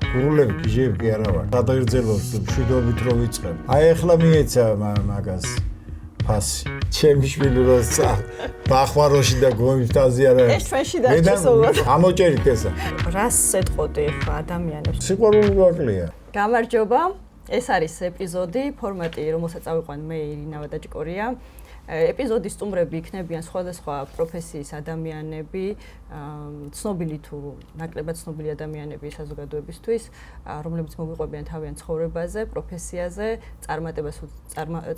გურულები გიჟები კი არა ვარ. დადღერძელოს მშვიდობით რო ვიწყებ. აი ახლა მიეცა მაგას ფასი. ჩემი შვილი როცა ბახმაროში და გომითაზე არა. ეს ჩვენში დარჩესოლა. ამოჭერით ესა. რას ეთყოდი ახლა ადამიანებს? სიყვარული გვაკლია. გამარჯობა. ეს არის ეპიზოდი, ფორმატი, რომელსაც წავიყვან მე ირინა ვადაჭკორია. ეპიზოდის სტუმრები იქნებიან სხვადასხვა პროფესიის ადამიანები, ცნობილი თუ ნაკლებად ცნობილი ადამიანები საზოგადოებისთვის, რომლებიც მოგვიყვებიან თავიანთ ცხოვრებაზე, პროფესიაზე,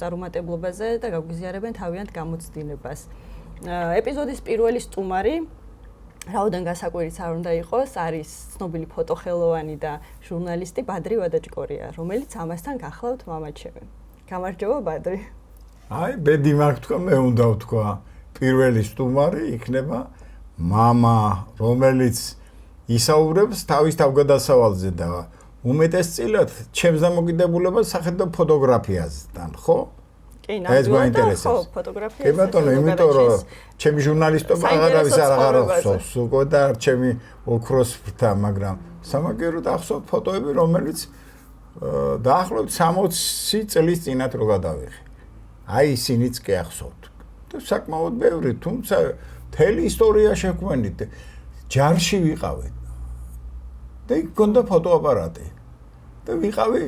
წარუმატებლობაზე და გაგვიზიარებენ თავიანთ გამოცდილებას. ეპიზოდის პირველი სტუმარი რაოდენ გასაკვირიც არ უნდა იყოს, არის ცნობილი ფოტოხელოვანი და ჟურნალისტი ბადრი ვადაჭკორია, რომელიც ამასთან გახლავთ მამაჩემი. გამარჯობა ბადრი. აი, ბედი მაგ თქვა, მე უნდა ვთქვა, პირველი სტუმარი იქნება მამა, რომელიც ისაუბრებს თავის თავგადასავალზე და უმეტესწილად ჩემს დამოკიდებულებას სახედო ფოტოგრაფიასთან, ხო? კი, ნამდვილად ხო, ფოტოგრაფია. კი ბატონო, იმიტომ რომ ჩემი ჟურნალისტობა აღარავის არ აღარახსოვს, უკვე და ჩემი ოქროს ფრთა, მაგრამ სამაგიეროდ ახსოვთ ფოტოები, რომელიც დაახლოებით 60 წლის წინათ რო გადავიღე. აი ისინიც კი ახსოვთ. და საკმაოდ ბევრი, თუმცა მთელი ისტორია შეგვენით. ჯარში ვიყავი. და იქ გქონდა ფოტოაპარატი. და ვიყავი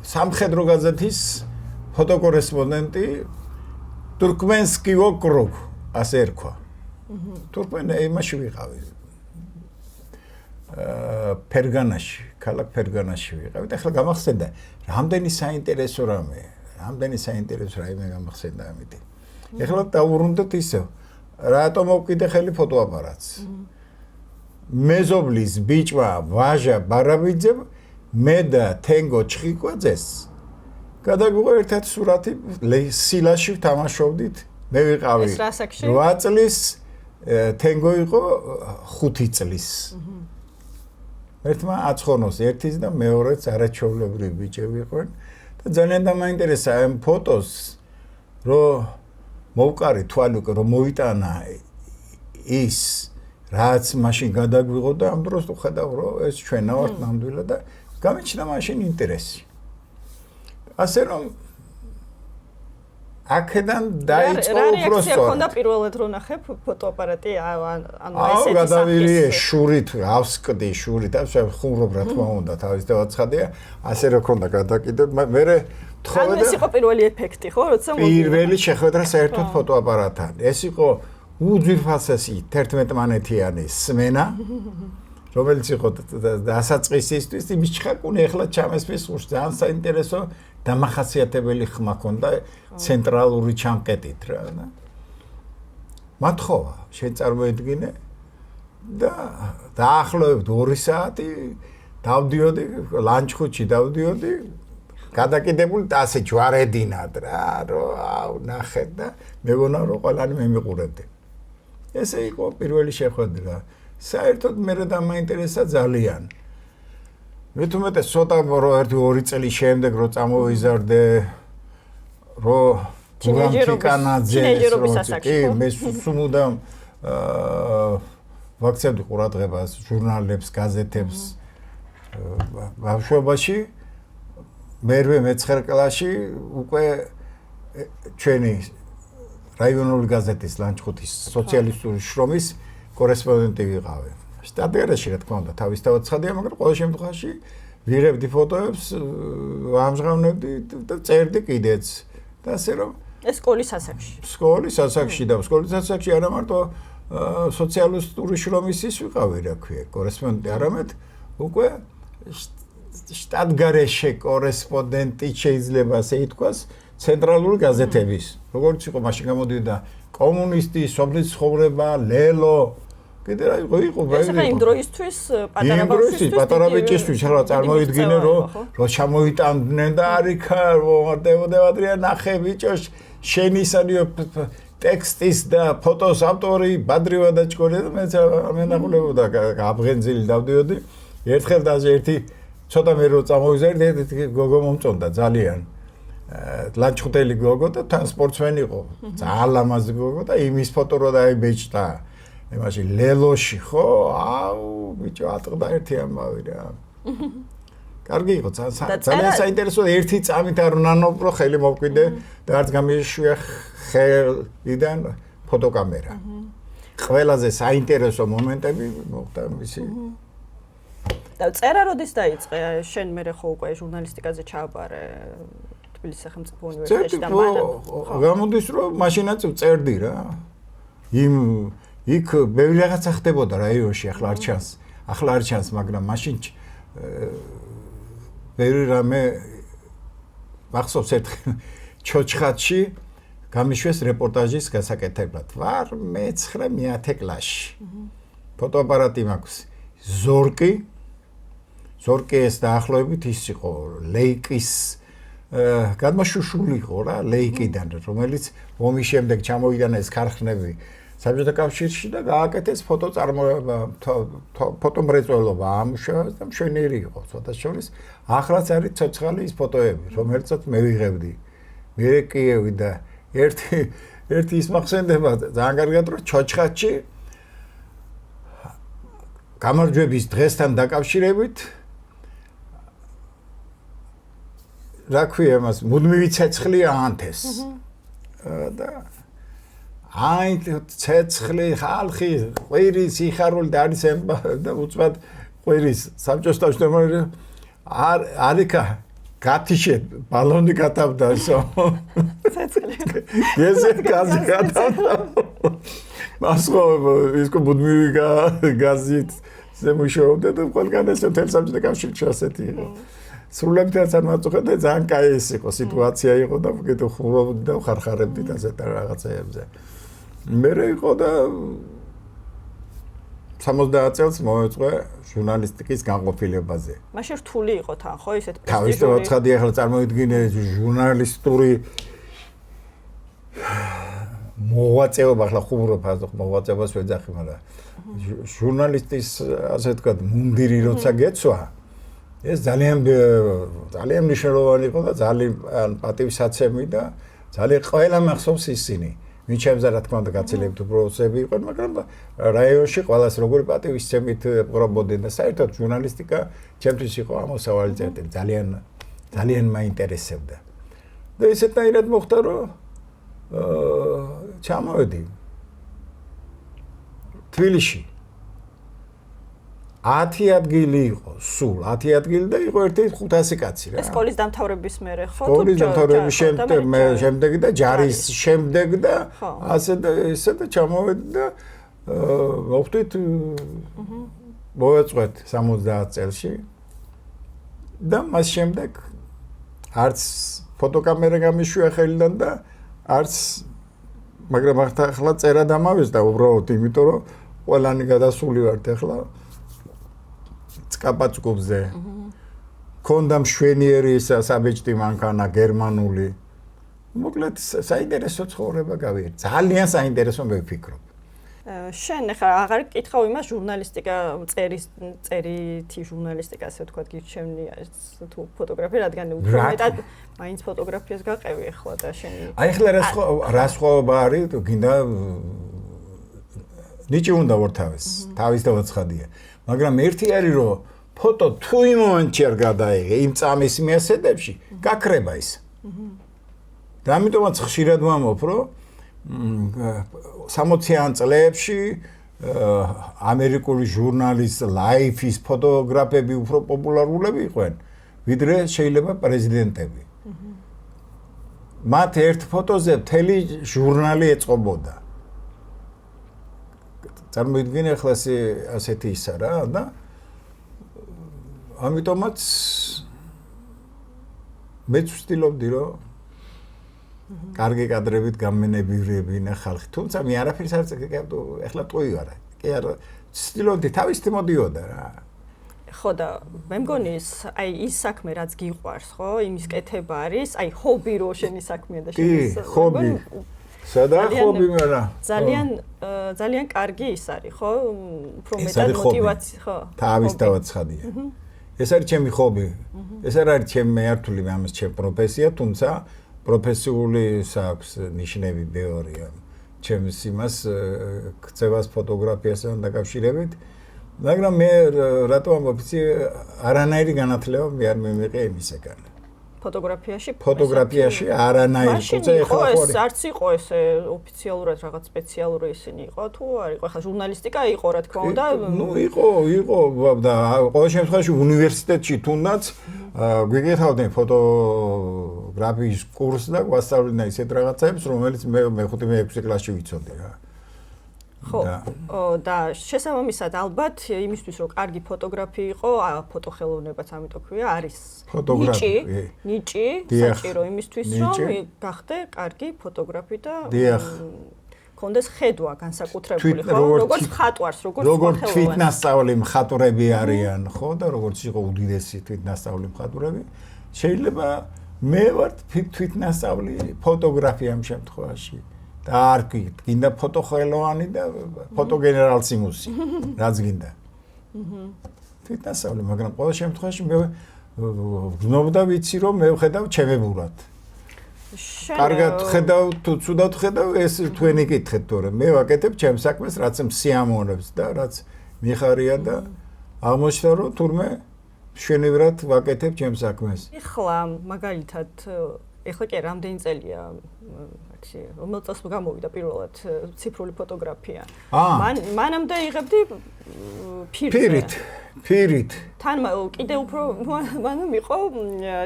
სამხედრო გაზეთის ფოტოკორესპონდენტი თურქმენსკი ოკრუგ, ასე ერქვა. თურქმენიაში ვიყავი. ფერგანაში, ქალაქ ფერგანაში ვიყავი. და ახლა გამახსენდა, რამდენი საინტერესო რაიმე გამახსენდა ამიტომ. ეხლა დავუბრუნდეთ ისევ. რატომ მოვკიდე ხელი ფოტოაპარატს? მეზობლის ბიჭმა ვაჟა ბარაბიძემ მე და თენგო ჩხიკვაძეს გადაგვიღო ერთად სურათი სილაში ვთამაშობდით. მე ვიყავი 8 წლის, თენგო იყო 5 წლის. ერთმა აცხონოს ერთის და მეორეც არაჩვეულებრივი ბიჭები იყვნენ. ძალიან დამაინტერესა ამ ფოტოს, რომ მოვყარი თვალი უკვე რომ მოიტანა ის, რაც მაშინ გადაგვიღო და ამ დროს ვხედავ, რომ ეს ჩვენა ვართ ნამდვილად და გამიჩნდა მაშინ ინტერესი. ასე რომ აქედან დაიწყო უფრო სწორად. რა ქონდა პირველად რო ნახე ფოტოაპარატი ანუ ესეთი სახის. გადავირიე შურით, ავსკდი შურით, ასე ხუმრობ რა თქმა უნდა, თავის დავაცხადია, ასე რო ქონდა გადაკიდე, მე თხოვე და ეს იყო პირველი ეფექტი, ხო, როცა პირველი შეხვედრა საერთოდ ფოტოაპარატთან. ეს იყო უძვირფასესი 11 მანეთიანი სმენა, რომელიც იყო დასაწყისისთვის იმის ჩხაკუნე ახლა ჩამესმის უშვ ძალიან საინტერესო დამახასიათებელი ხმა ქონდა ცენტრალური ჩამყეტით რა და მათხოვა შენ წარმოედგინე და დაახლოებით 2 საათი დავდიოდი ლანჩხუთში დავდიოდი გადაკიდებული და ასე ჯვარედინად რა რომ ნახეთ და მეგონა რომ ყველანი მემიყურებდნენ. ესე იყო პირველი შეხვედრა. საერთოდ მე დამაინტერესა ძალიან. მithumetes ცოტა რო 1-2 წელი შემდეგ რო წამოვიზარდე რო ტინეიჯერობის მე სუმუდამ ვაქცევდი ყურადღებას ჟურნალებს, გაზეთებს ბავშვობაში მერვე მე-9 კლასში უკვე ჩვენი რაიონული გაზეთის ლანჩხუთის სოციალისტური შრომის კორესპონდენტი ვიყავი. სტატიაში რა თქმა უნდა თავისთავად ცხადია, მაგრამ ყოველ შემთხვევაში ვიღებდი ფოტოებს, ამჟღავნებდი და წერდი კიდეც. და ასე რომ ეს სკოლის ასაკში. სკოლის ასაკში არა მარტო სოციალისტური შრომის ის ვიყავი, რა ქვია, კორესპონდენტი, არამედ უკვე შტატგარეშე კორესპონდენტი შეიძლება ასე ითქვას ცენტრალური გაზეთების. როგორც იყო მაშინ გამოდიოდა კომუნისტი, სოფლის ცხოვრება, ლელო კიდე რა იყო ეს იმ დროისთვის პატარა ბიჭისთვის რა წარმოიდგინე რომ ჩამოიტანდნენ და არიქა მომარდებოდა ნახე ბიჭო შენისანიო ტექსტის და ფოტოს ავტორი ბადრი ვადაჭკორია და მე ნახულებოდა აბღენძილი დავდიოდი ერთხელ და ერთი ცოტა მე რო წამოვიზარდე გოგო მომწონდა ძალიან ლანჩხუთელი გოგო და თან სპორტსმენი იყო ძალიან ლამაზი გოგო და იმის ფოტო რო დაიბეჭდა იმაში ლელოში ხო? აუ, ბიჭო, ატყდა ერთი ამბავი რა. კარგი იყო, ძალიან საინტერესოა ერთი წამით არ ნანობრო ხელი მოვკვიდე და არც გამიშვია ხელიდან ფოტოკამერა. ყველაზე საინტერესო მომენტები მოხდა მისი. და წერა როდის დაიწყე? შენ მე ხო უკვე ჟურნალისტიკაზე ჩააბარე თბილისის სახელმწიფო უნივერსიტეტში და მაგრამ გამოდის რომ მაშინაც წერდი რა. იქ ბევრი რაღაცა ხდებოდა რაიონში, ახლა არ ჩანს, მაგრამ მაშინ ბევრი რამე მახსოვს ერთხელ ჩოჩხატში გამიშვეს რეპორტაჟის გასაკეთებლად. ვარ მე-9 კლასში. ფოტოაპარატი მაქვს. ზორკის დაახლოებით ის იყო ლეიკის გადმოშუშული იყო რა, ლეიკიდან, რომელიც ომის შემდეგ ჩამოვიდა ეს ქარხნები საბჭოთა კავშირში და გააკეთეს ფოტომრეწველობა ამუშავეს და მშვენიერი იყო ცოტა შორის. ახლაც არის ცოცხალი ის ფოტოები, რომელსაც მე ვიღებდი. მე კიევი და ერთი ის მახსენდება ძალიან კარგად რომ ჩოჩხატში გამარჯვების დღესთან დაკავშირებით რა ქვია მას მუდმივი ცეცხლი აანთეს და აი ცეცხლი ხალხი ყვირი სიხარული და არის და უცბად ყვირის საბჭოს თავმჯდომარე არიქა გათიშე ბალონი გათავდასო ცეცხლი ესე გაზი გათავდა მასო ისკო მუდმივი გაზით ზემუშავდა და ყველგან ეს თელ საბჭოთა კავშირში ასეთი იყო სრულებითაც არ მაწუხებდა ძალიან კაი ის იყო სიტუაცია იყო და კიდევ ხურობდი და ხარხარებდი და ასეთ რაღაცეებზე მე იყო და 70 წელს მოეწყო ჟურნალისტიკის განყოფილებაზე. მაშინ რთული იყო თან, ხო, ისეთ პრესტიჟური. თავის ცხადი ახლა წარმოიდგინე ჟურნალისტური მოღვაწეობა, ახლა ხუმრობ მოღვაწეობას ვეძახი, მაგრამ ჟურნალისტის ასე ვთქვათ, მუნდირი როცა გეცვა, ეს ძალიან მნიშვნელოვანი იყო და ძალიან პატივსაცემი და ძალიან ყველა მახსოვს ისინი. მიჩემზე რა თქმა უნდა გაცილებით უბრალოსები იყვნენ, მაგრამ რაიონში ყველას როგორი პატივისცემით ყრობოდნენ და საერთოდ ჟურნალისტიკა ჩემთვის იყო ამოსავალი წერტილი, ძალიან მაინტერესებდა. და ისეთნაირად მოხდა, რომ ჩამოვედი თბილისში. 10 ადგილი იყო, სულ 10 ადგილი და იყო ერთი 500 კაცი რა. ეს სკოლის დამთავრების მერე ხო? სკოლის დამთავრების შემდეგ და ჯარის შემდეგ და ასე და ესე და ჩამოვედი და მოხდით მოეწყვეთ 70 წელში და მას შემდეგ არც ფოტოკამერა გამიშვია ხელიდან და არც მაგრამ ახლა წერა დამავესდა უბრალოდ იმიტომ რომ ყველანი გადასული ვართ ახლა კაპაცკუბზე. ქონდა მშვენიერი საბეჭდი მანქანა გერმანული. მოკლედ საინტერესო ცხოვრება გავიარე. ძალიან საინტერესო მე ვფიქრობ. შენ ახლა აღარ კითხავ იმას ჟურნალისტიკა წერითი ჟურნალისტიკა ასე ვთქვათ გირჩევნია თუ ფოტოგრაფია რადგან უფრო მეტად მაინც ფოტოგრაფიას გაყევი ახლა და შენ აი ახლა რა სხვაობა არის თუ გინდა ნიჭი უნდა ვორთავეს თავის დავაცხადია. მაგრამ ერთი არის რომ ფოტო თუ იმ მომენტში არ გადაიღე იმ წამის მიასედებში გაქრება ის. და ამიტომაც ხშირად ვამბობ რომ 60-იან წლებში ამერიკული ჟურნალის ლაიფის ფოტოგრაფები უფრო პოპულარულები იყვნენ ვიდრე შეიძლება პრეზიდენტები. მათ ერთ ფოტოზე მთელი ჟურნალი ეწყობოდა. წარმოიდგინე ახლა ასეთი ისა რა და ამიტომაც მეც ვცდილობდი რომ კარგი კადრებით გამენებირებინა ხალხი. თუმცა მე არაფერს არ ახლა ტყუი ვარ. კი არა, ვცდილობდი თავისით მოდიოდა რა. ხო და მე მგონი აი ის საქმე რაც გიყვარს, ხო? იმის კეთება არის, აი ჰობი რო შენი საქმეა და შენი ჰობი. სადა ხობი მარა ძალიან კარგი ის არის ხო უფრო მეტად мотиваცია ხო თავის დავაცხადია ეს არის ჩემი ხობი ეს არ არის ჩემი მეართული ამას ჩემი პროფესია თუმცა პროფესიული აქვს ნიშნები მეორია ჩემს იმას ქცევას ფოტოგრაფიასთან დაკავშირებით. მაგრამ მე რატო ამბობ, არანაირი განათლება მე არ მიმიყე იმისგან. ფოტოგრაფიაში არანაირი კუცე ეხლა ხო არც იყო ესე ოფიციალურად რაღაც სპეციალური ისინი იყო თუ არ იყო ხა ჟურნალისტიკა იყო რა თქმა უნდა ნუ იყო და ყოველ შემთხვევაში უნივერსიტეტში თუნდაც გვიგეთავდნენ ფოტოგრაფიის კურსს და გვასწავლდნენ ისეთ რაღაცებს რომელიც მე მე-5 მე-6 კლასში ვიცოდი რა ხო და შესაბამისად ალბათ იმისთვის რომ კარგი ფოტოგრაფი იყო ფოტოხელოვნებაც ამიტომ ქვია არის ნიჭი საჭირო იმისთვის რომ გახდე კარგი ფოტოგრაფი და კონდეს ხედვა განსაკუთრებული ხო როგორც მხატვარს როგორც თვითნასწავლი მხატვრები არიან ხო და როგორც იყო უდიდესი თვითნასწავლი მხატვრები შეიძლება მე ვარ თვითნასწავლი ფოტოგრაფი ამ შემთხვევაში და არ გინდა ფოტოხელოვანი და ფოტოგენერალსიმუსი რაც გინდა თვითნასწავლი მაგრამ ყოველ შემთხვევაში მე გზნობდა ვიცი რომ მე ვხედავ ჩემებურად კარგად ხედავ თუ ცუდად ხედავ ეს თქვენი კითხეთ თორემ მე ვაკეთებ ჩემს საქმეს რაც მსიამოვნებს და რაც მიხარია და აღმოჩნდა რომ თურმე მშვენივრად ვაკეთებ ჩემს საქმეს ეხლა მაგალითად ეხლა კი რამდენი წელია რომელ წელს გამოვიდა პირველად ციფრული ფოტოგრაფია მანამდე იღებდი ფირით თან კიდე უფრო მანამ იყო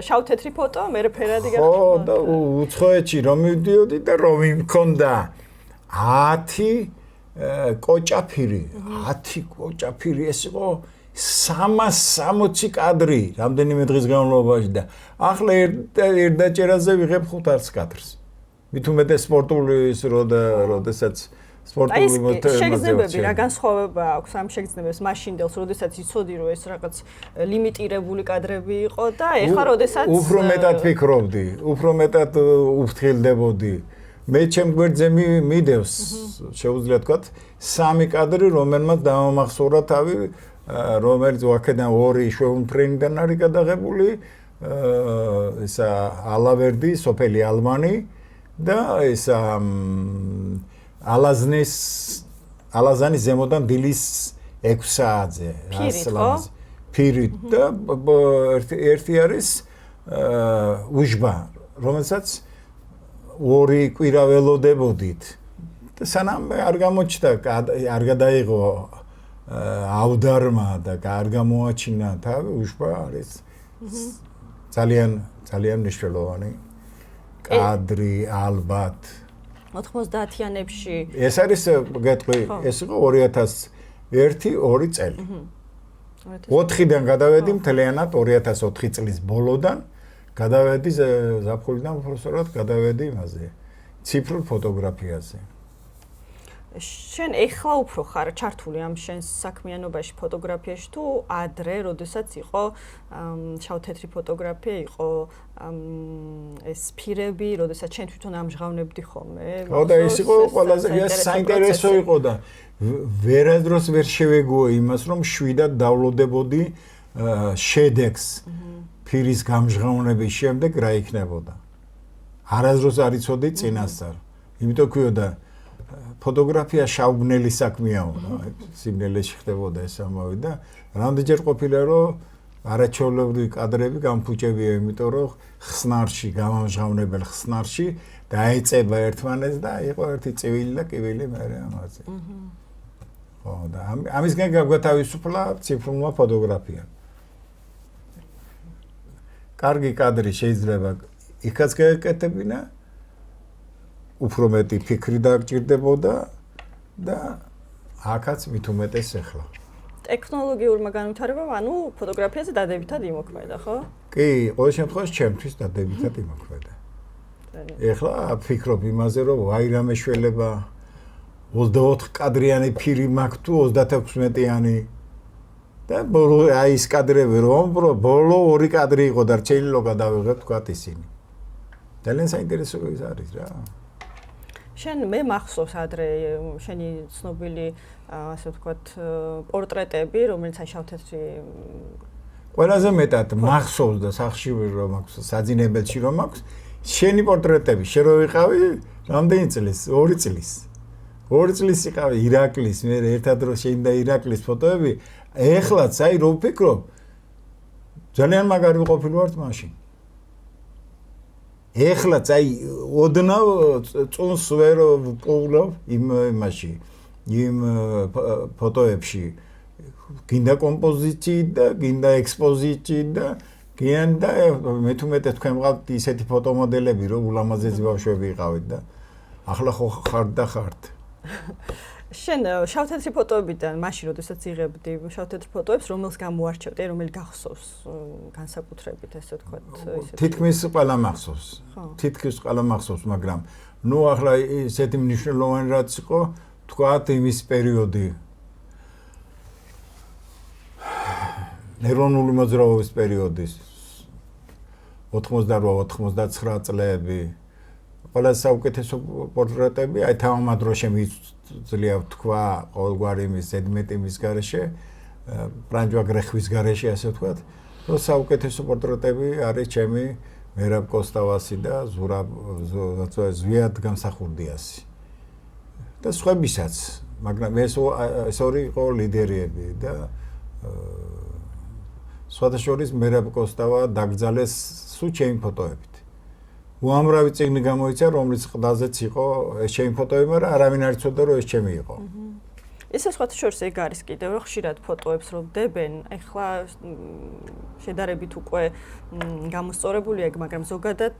შავ-თეთრი ფოტო მე ფერადი გახდა ხო და უცხოეთში რომ მივდიოდი და რომ მქონდა 10 კოჭაფირი 10 კოჭაფირი ეს იყო 360 კადრი რამდენიმე დღის განმავლობაში და ახლა ერთ დაჭერაზე ვიღებ 500 კადრს მით უმეტეს სპორტული ის როდესაც სპორტული შეგრძნებები რა განსხვავება აქვს ამ შეგრძნებებს მაშინდელს როდესაც იცოდი რომ ეს რაღაც ლიმიტირებული კადრები იყო და ეხლა როდესაც უფრო მეტად ფიქრობდი უფრო მეტად უფრთხილდებოდი მე ჩემ გვერდზე მიდევს შეუძლია თქვა 3 კადრი რომელმაც დამამახსოვრა თავი რომელიც აქედან 2 შვეუნფრენიდან არის გადაღებული ესა ალავერდი სოფელი ალმანი და ესა ალაზანის ზემოდან დილის 6 საათზე ფირით და ერთი არის უჟბა რომელსაც 2 კვირა ველოდებოდით და სანამ არ გამოჩნდა არ გადაიღო აუდარმა და არ გამოაჩინა თავი უჟბა არის ძალიან მნიშვნელოვანი კადრი ალბათ 90-იანებში ეს არის გეტყვი ეს იყო 2001-2 წელი 4-დან გადავედი მთლიანად 2004 წლის ბოლოდან გადავედი ზაფხულიდან უბრალოდ გადავედი იმაზე ციფრულ ფოტოგრაფიაზე შენ ეხლა უფრო ხარ ჩართული ამ შენს საქმიანობაში ფოტოგრაფიაში თუ ადრე როდესაც იყო შავ-თეთრი ფოტოგრაფია იყო ეს ფირები როდესაც შენ თვითონ ამჟღავნებდი ხოლმე ხო და ეს იყო ყველაზე საინტერესო იყო და ვერადროს ვერ შევეგუო იმას რომ შვიდად დავლოდებოდი შედეგს ფირის გამჟღავნების შემდეგ რა იქნებოდა არასდროს არ იცოდი წინასწარ იმიტომ ქვიოდა ფოტოგრაფია შავბნელი საქმეაო რა სიმნელეში ხდებოდა ეს ამავე და რამდენჯერ ყოფილა რომ არაჩვეულებრივი კადრები გამფუჭებია იმიტომ რომ ხსნარში გამამჟღავნებელ ხსნარში დაეწება ერთმანეთს და იყო ერთი წივილი და კივილი მერე ამაზე ხო და ამისგან გაგვათავისუფლა ციფრულმა ფოტოგრაფიამ კარგი კადრი შეიძლება იქაც გაეკეთებინა უფრო მეტი ფიქრი დაგჭირდებოდა და აქაც მით უმეტეს ახლა. ტექნოლოგიურმა განვითარებამ ანუ ფოტოგრაფიაზე დადებითად იმოქმედა, ხო? კი, ყოველ შემთხვევაში ჩემთვის დადებითად იმოქმედა. ახლა ფიქრობ იმაზე, რომ ვაი რამე შველება 24 კადრიანი ფირი მაქვს თუ 36-იანი და ბოლო აი ეს კადრები რომ ბოლო 2 კადრი იყო და რჩეილო გადავიღებ თქვათ ისინი. ძალიან საინტერესო ის არის რა. შენ მე მახსოვს ადრე შენი ცნობილი ასე ვთქვათ პორტრეტები რომელიც აი შავ-თეთრი ყველაზე მეტად მახსოვს და სახში რომ აქვს საძინებელში რომ აქვს შენი პორტრეტები შენ რო ვიყავი რამდენი წლის 2 წლის 2 წლის იყავი ირაკლის, მე ერთად რო შეინდა ირაკლის ფოტოები, ეხლაც აი რო ვფიქრობ, ძალიან მაგარი ყოფილი ვართ მაშინ. ეხლაც აი ოდნავ წუნს ვერ ვპოვლობ იმაში, იმ ფოტოებში. გინდა კომპოზიციით და გინდა ექსპოზიციით და გინდა მე თუმეტეს თქვენ მყავთ ისეთი ფოტომოდელები, რომ ულამაზესი ბავშვები იყავით და ახლა ხო ხართ და ხართ. შენ შავთეთრი ფოტოებიდან მაშინ როდესაც იღებდი შავთეთრ ფოტოებს, რომელს გამოარჩევდი, რომელი გახსოვს განსაკუთრებით, ესე ვთქვათ, ისეთი. თითქმის ყველა მახსოვს. თითქმის ყველა მახსოვს, მაგრამ ნუ ახლა ესეთი მნიშვნელოვანი რაც იყო, თქვათ იმის პერიოდი. ეროვნული მოძრაობის პერიოდის 88-89 წლები. ყველა საუკეთესო პორტრეტები, აი თამამად რო შემიძლია თქვა ყოველგვარი იმის ზედმეტი იმის გარეშე, ბრანჯვა გრეხვის გარეშე ასე ვთქვათ, რომ საუკეთესო პორტრეტები არის ჩემი მერაბ კოსტავასი და ზვიად გამსახურდიასი. და სხვებისაც, მაგრამ ეს ორი იყო ლიდერიები და სხვადასხვა მერაბ კოსტავა დაგძალეს სულ ჩემი ფოტოებით. უამრავი წიგნი გამოიცა, რომლის ყდაზეც იყო ეს ჩემი ფოტოები, მაგრამ არავინ არ იცოდა, რომ ეს ჩემი იყო. ესე სხვადასხვა ეგ არის კიდევ, რომ ხშირად ფოტოებს რომ დებენ, ეხლა შედარებით უკვე გამოსწორებული ეგ, მაგრამ ზოგადად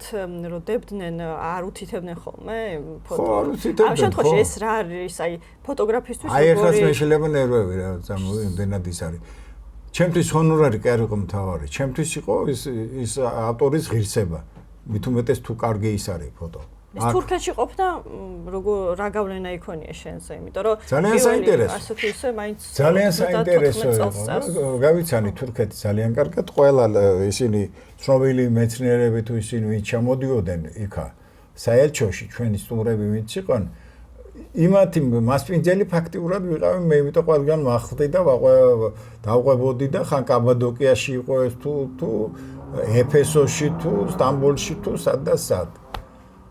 რომ დებდნენ, არ უთითებდნენ ხოლმე ფოტო. ხო, არ უთითებდნენ. ამ შემთხვევაში ეს რა არის, აი ფოტოგრაფისტვის აი ეხლა მე შეიძლება ნერვები რა, იმდენად ის არის. ჩემთვის ჰონორარი კი არ იყო მთავარი. ჩემთვის იყო ის ავტორის ღირსება. მით უმეტეს თუ კარგი ის არის ფოტო. ეს თურქეთში ყოფნა რა გავლენა იქონია შენზე, იმიტომ რომ ძალიან საინტერესო. ასეთი ისე მაინც ძალიან საინტერესო იყო. გავიცანი თურქეთი ძალიან კარგად ყველა ისინი ცნობილი მეცნიერები თუ ისინი ვინც ჩამოდიოდნენ იქა საელჩოში ჩვენი სტუმრები ვინც იყვნენ იმათი მასპინძელი ფაქტიურად ვიყავი მე იმიტომ ყველგან ვახდე და დავყვებოდი და ხან კაბადოკიაში იყო ეს თუ ეფესოში თუ სტამბოლში თუ სად და სად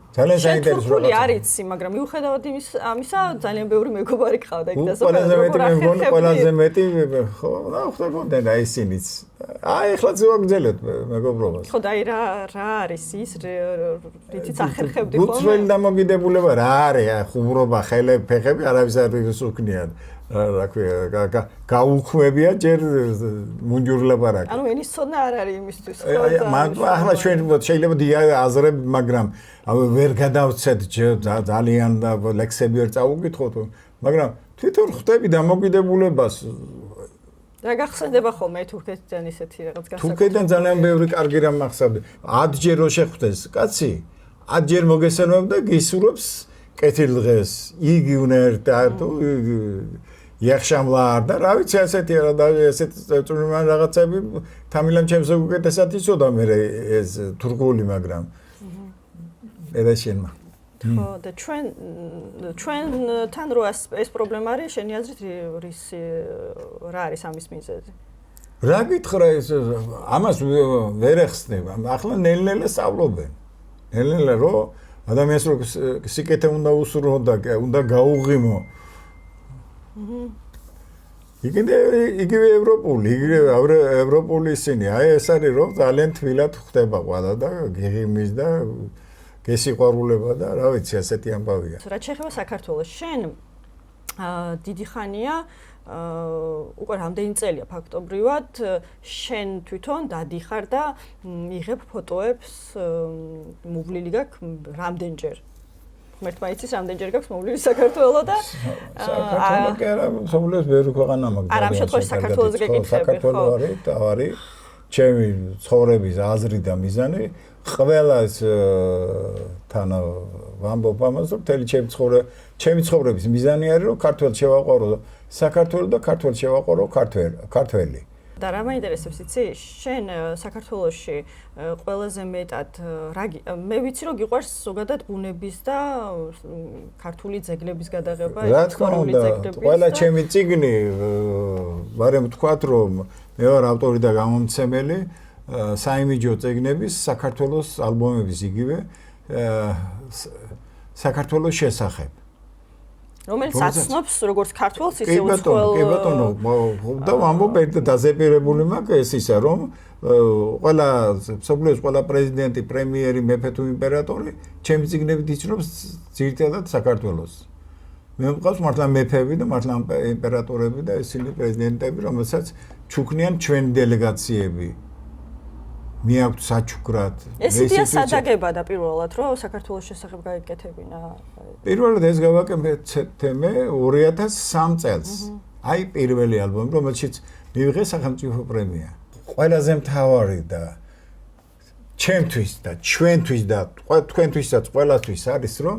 ძალიან საინტერესო რაღაცა არიცი მაგრამ მიუხედავად ამისა ძალიან ბევრი მეგობარი გყავდა იქ და ყველაზე მეტი ხო რა ხდებოდნენ აი ისინიც აი ეხლა ზოგადად მეგობრობას ხო და აი რა არის ის რითიც ახერხებდი ხოლმე უცვლელი დამოკიდებულება რა არის ხუმრობა ხელები ფეხები არავის არ ისუქნიან რა ქვია გაუქმებია ჯერ მუნჯურლაბარაკი ანუ ენის ცოდნა არ არის იმისთვის ხო მაგრამ ახლა ჩვენ შეიძლება აზრები მაგრამ ვერ გადავცეთ ძალიან ლექსები ვერ წავუკითხოთ მაგრამ თვითონ ხვდები დამოკიდებულებას რა გახსენდება ხოლმე თურქეთიდან ისეთი რაღაც განსაკუთრებული თურქეთიდან ძალიან ბევრი კარგი რამ მახსოვდი 10 ჯერ რო შეხვდეს კაცი 10 ჯერ მოგესალმებ და გისურვებს კეთილდღეს იგი უნდა ერთა თუ იახშამლარ და რა ვიცი ასეთი რა და ესეთ წუნიმან რაღაცები თამილან ჩემს უკეთესად იცოდა მე ეს თურქული მაგრამ ედაშენმა ხო და ჩვენთან რო ეს პრობლემა არის შენი აზრით რა არის ამის მიზეზი რა გითხრა ეს ამას ვერ ეხსნებ ახლა ნელ-ნელა სწავლობენ ნელ-ნელა რო ადამიანს რო სიკეთე უნდა უსურო და უნდა გაუღიმო იგივე ევროპული ისინი აი ეს არის რომ ძალიან თბილად ხდება ყველა და გიღიმის და გესიყვარულება და რა ვიცი ასეთი ამბავია რაც შეეხება საქართველოს შენ დიდი ხანია უკვე რამდენი წელია ფაქტობრივად შენ თვითონ დადიხარ და იღებ ფოტოებს მოვლილი გაქვს რამდენჯერ მერტმა იცის რამდენჯერ გაქვს მოვლილი საქართველოს და საქართველოს კი არა სოფლიოს ბევრი ქვეყანა მაგ არა ამ შემთხვევაში საქართველოს გეკითხები საქართველოს არის თავარი ჩემი ცხოვრების აზრი და მიზანი ყველას თან ვამბობ ამას რომ მთელი ჩემი ცხოვრების მიზანი არის რომ ქართველ შევაყვარო საქართველოს და ქართველ შევაყვარო ქართველი და რა მაინტერესებს იცი შენ საქართველოში ყველაზე მეტად მე ვიცი რომ გიყვარს ზოგადად ბუნების და ქართული ძეგლების გადაღება რა თქმა უნდა ყველა ჩემი წიგნი ვარემ ვთქვათ რომ მე ვარ ავტორი და გამომცემელი საიმიჯო წიგნების საქართველოს ალბომების იგივე საქართველოს შესახებ რომელიც აცნობს როგორც ქართველს, ისე უცხოელ კი ბატონო, და ვამბობ დაზეპირებული მაქვს ეს ისა რომ ყველა სოფლის ყველა პრეზიდენტი, პრემიერი, მეფე თუ იმპერატორი ჩემი წიგნებით იცნობს ძირითადად საქართველოს. მე მყავს მართლა მეფეები და მართლა იმპერატორები და ისინი პრეზიდენტები, რომელსაც ჩუქნიან ჩვენი დელეგაციები. მე აქვს საჩუქრად. ეს იდეა სადაგება და პირველად რომ საქართველოს შესახებ გაიგეთებინა. პირველად ეს გავაკეთე თემე 2003 წელს. აი პირველი ალბომი, რომელშიც მივიღე სახელმწიფო პრემია. ყველაზე მთავარი და ჩემთვის და ჩვენთვის და თქვენთვისაც ყველასთვის არის რომ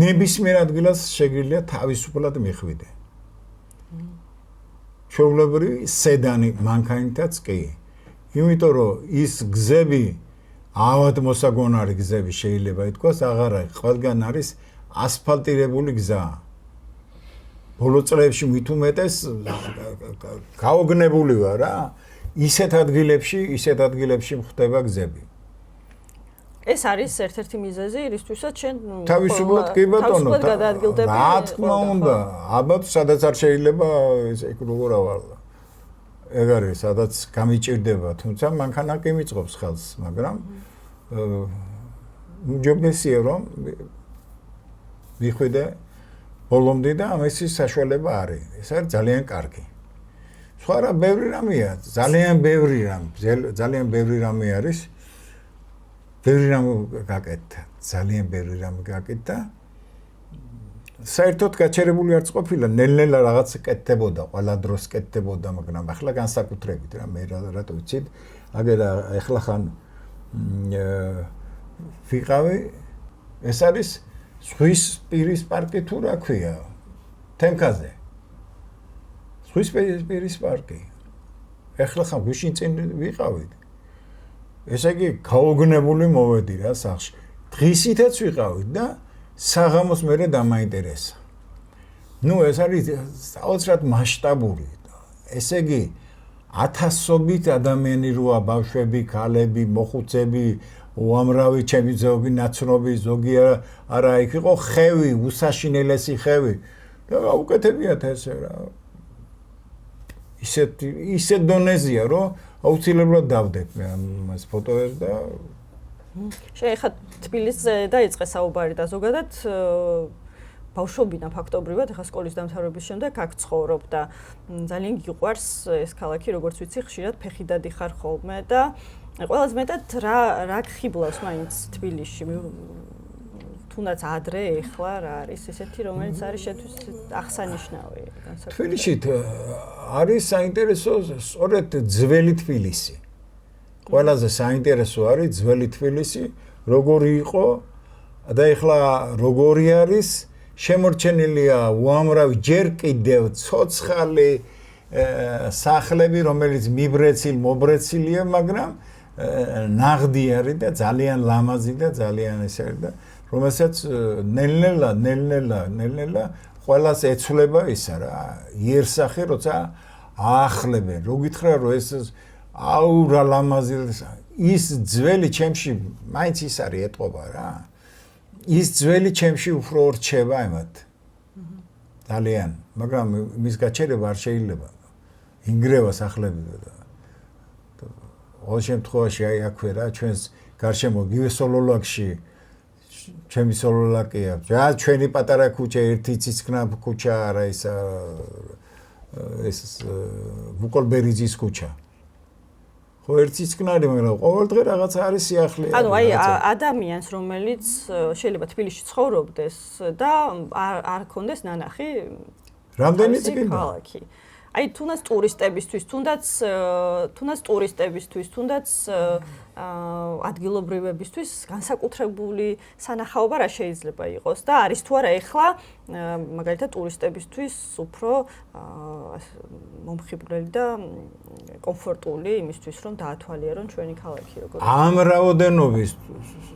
ნებისმიერ ადგილას შეგვიძლია თავისუფლად მიხვიდე. ჩვეულებრივი სედანი მანქანითაც კი. იმიტომ რომ ის გზები ავადმოსაგონარი გზები შეიძლება ითქვას აღარა ყველგან არის ასფალტირებული გზა. ბოლო წლებში მით უმეტეს გაოგნებული ვარ რა. ისეთ ადგილებში ხდება გზები. ეს არის ერთ-ერთი მიზეზი, რისთვისაც შენ თავისუფლად კი ბატონო, გადაადგილდები. რა თქმა უნდა, ალბათ სადაც არ შეიძლება ეს როგორ ავალ. ეგ არის, სადაც გამიჭირდება, თუმცა მანქანა კი მიწყობს ხელს, მაგრამ უჯობესია რომ მიხვიდე ბოლომდე და ამისი საშუალება არის. ეს არის ძალიან კარგი. სხვა რა ბევრი რამეა, ძალიან ბევრი რამე არის. ბევრი რამე გაკეთდა, ძალიან ბევრი რამე გაკეთდა. საერთოდ გაჩერებული არც ყოფილა, ნელ-ნელა რაღაც კეთდებოდა, ყველა დროს კეთდებოდა, მაგრამ ახლა განსაკუთრებით რა მე რატო ვიცით, აგერა ახლა ხან ვიყავი, ეს არის ზღვის პირის პარკი თუ რა ქვია, თემკაზე. ზღვის პირის პარკი. ახლა ხან გუშინ წინ ვიყავით. ესე იგი გაოგნებული მოვედი რა სახში. დღისითაც ვიყავით და საღამოს მერე დამაინტერესა. ნუ ეს არის საოცრად მასშტაბური. ესე იგი ათასობით ადამიანი როა, ბავშვები, ქალები, მოხუცები, უამრავი ჩემი ზოგი ნაცნობი, ზოგი არა იქ იყო ხევი, უსაშინელესი ხევი. და გაუკეთებიათ ესე რა. ისეთ დონეზეა რომ აუცილებლად დავდებ მე ამ ფოტოებს და შეიძლება თბილისზე დაიწყე საუბარი და ზოგადად ბავშვობიდან ფაქტობრივად ახლა სკოლის დამთავრების შემდეგ აქ ცხოვრობ და ძალიან გიყვარს ეს ქალაქი როგორც ვიცი ხშირად ფეხიდადი ხარ ხოლმე და ყველაზე მეტად რა ხიბლავს მაინც თბილისში თუნდაც ადრე ეხლა რა არის ესეთი რომელიც არის შენთვის აღსანიშნავი თბილისში არის საინტერესო სწორედ ძველი თბილისი ყველაზე საინტერესო არის ძველი თბილისი როგორი იყო და ეხლა როგორი არის შემორჩენილია უამრავი ჯერ კიდევ ცოცხალი სახლები რომელიც მობრეცილია მაგრამ ნაღდი არის და ძალიან ლამაზი და ძალიან ეს არის და რომელსაც ნელ-ნელა ყველას ეცვლება ისა რა იერსახე როცა აახლებენ რო გითხრა რომ ეს აუ რა ლამაზი ის ძველი ჩემში მაინც ის არის ეტყობა რა ის ძველი ჩემში უფრო რჩება ემათ ძალიან მაგრამ მის გაჩერება არ შეიძლება ინგრევა სახლები და ყოველ შემთხვევაში აი აქვე რა ჩვენს გარშემო გივესოლოლაკში ჩემი სოლოლაკია რა ჩვენი პატარა ქუჩა ერთი ცისკნა ქუჩა არა ეს ვუკოლბერიძის ქუჩა ხო ერთი ცისკნარი მაგრამ ყოველ დღე რაღაც არის სიახლე ანუ აი ადამიანს რომელიც შეიძლება თბილისში ცხოვრობდეს და არ ქონდეს ნანახი რამდენი წიგნი აი თუნდაც ტურისტებისთვის თუნდაც ადგილობრივებისთვის განსაკუთრებული სანახაობა რა შეიძლება იყოს და არის თუ არა ეხლა მაგალითად ტურისტებისთვის უფრო მომხიბვლელი და კომფორტული იმისთვის რომ დაათვალიერონ ჩვენი ქალაქი როგორ ამ რაოდენობის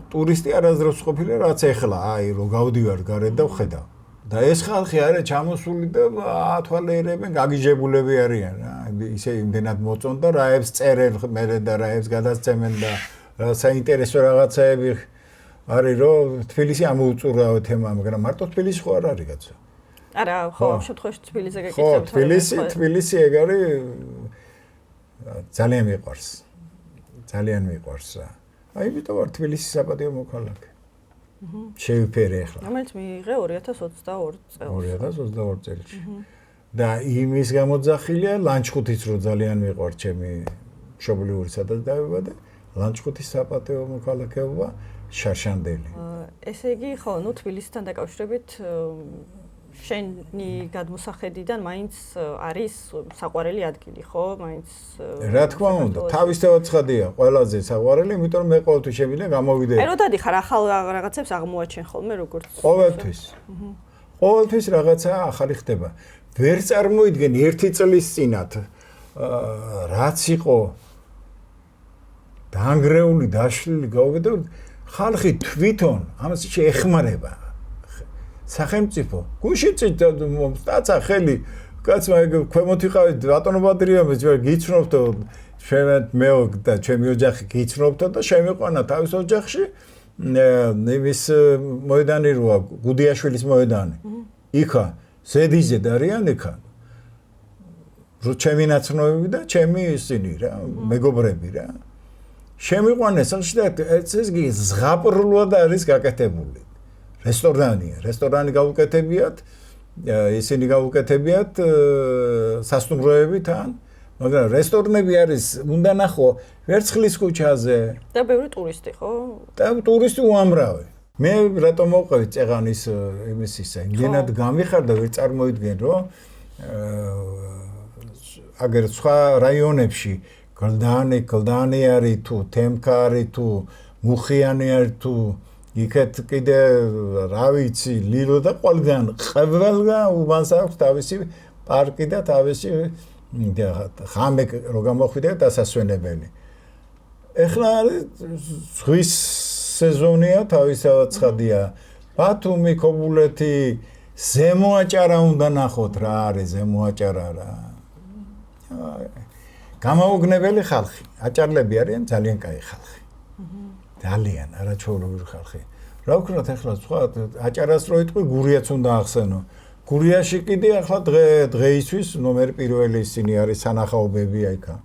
ტურისტი არასდროს ყოფილა რაც ეხლა აი რომ გავდივარ გარეთ და ვხედავ და ეს ხალხი არის ჩამოსული და ათვალიერებენ გაგიჟებულები არიან რა ისე იმდენად მოწონ და რაებს წერენ მერე და რაებს გადასცემენ და საინტერესო რაღაცაები არის რომ თბილისი ამოუწურავ თემა, მაგრამ მარტო თბილისი ხო არ არის კაცო. არა, ხო, ამ შემთხვევაში თბილისზე გეკითხებთ. ხო, თბილისი ეგ არის ძალიან მიყვარს. ძალიან მიყვარს. აი, იმიტომ ვარ თბილისის საპატიო მოქალაქე. შევიფერე ახლა. რომელიც მიიღე 2022 წელს. 2022 წელს. და იმის გამოძახილია ლანჩხუთის რო ძალიან მიყვარს ჩემი მშობლიური სადაზდავება და ლანჩხუთის საპატიო მოქალაქეობა შარშანდელი. ესე იგი, ხო, ნუ თბილისთან დაკავშირებით შენი გადმოსახედიდან მაინც არის საყვარელი ადგილი, ხო? მაინც რა თქმა უნდა, თავისთავად ცხადია, ყველაზე საყვარელი, იმიტომ რომ მე ყოველთვის შემიძლია გამოვიდე. აი, რო დადიხარ ახალ რაღაცებს აღმოაჩენ ხოლმე როგორც ყოველთვის. ყოველთვის რაღაცა ახალი ხდება. ვერ წარმოიდგენ ერთი წლის წინათ რაც იყო დაანგრეული, დაშლილი, გავიგე ხალხი თვითონ ამას შეეხმარება. სახელმწიფო გუშინ სტაცა ხელი კაცმა ქვემოთ იყავით ბატონო ბადრიამე გიცნობთ მე და ჩემი ოჯახი გიცნობთ და შემიყვანა თავის ოჯახში იმის მოედანი როა გუდიაშვილის მოედანი იქა ზედიზე დარიან იქა რო ჩემი ნაცნობები და ჩემი ისინი რა მეგობრები რა შემიყვანეს ახლა ეს ზღაპრულად არის გაკეთებული რესტორანი გაუკეთებიათ, ისინი გაუკეთებიათ სასტუმროები თან, მაგრამ რესტორნები არის უნდა ნახო ვერცხლის ქუჩაზე და ბევრი ტურისტი, ხო? და ტურისტი უამრავი. მე რატომ მოვყავი წეღანის იმის ისა, იმდენად გამიხარდა ვერ წარმოიდგენ, რომ აგერ სხვა რაიონებში გლდანი არის თუ თემკა არის თუ მუხიანი არის თუ იქეთ კიდე რა ვიცი ლილო და ყველგან ყველგან უბანს აქვს თავისი პარკი და თავისი ხამე რო გამოხვიდა დასასვენებელი. ეხლა არის ზღვის სეზონია თავისთავად ცხადია. ბათუმი, ქობულეთი, ზემოაჭარა უნდა ნახოთ რა არის ზემოაჭარა რა. გამაოგნებელი ხალხი. აჭარლები არიან ძალიან კაი ხალხი. ძალიან არაჩვეულებრივი ხალხი. რა ვქნათ ახლა სხვა აჭარას რო იტყვი გურიაც უნდა ახსენო. გურიაში კიდე ახლა დღეისთვის ნომერი პირველი ისინი არის სანახაობებია იქა.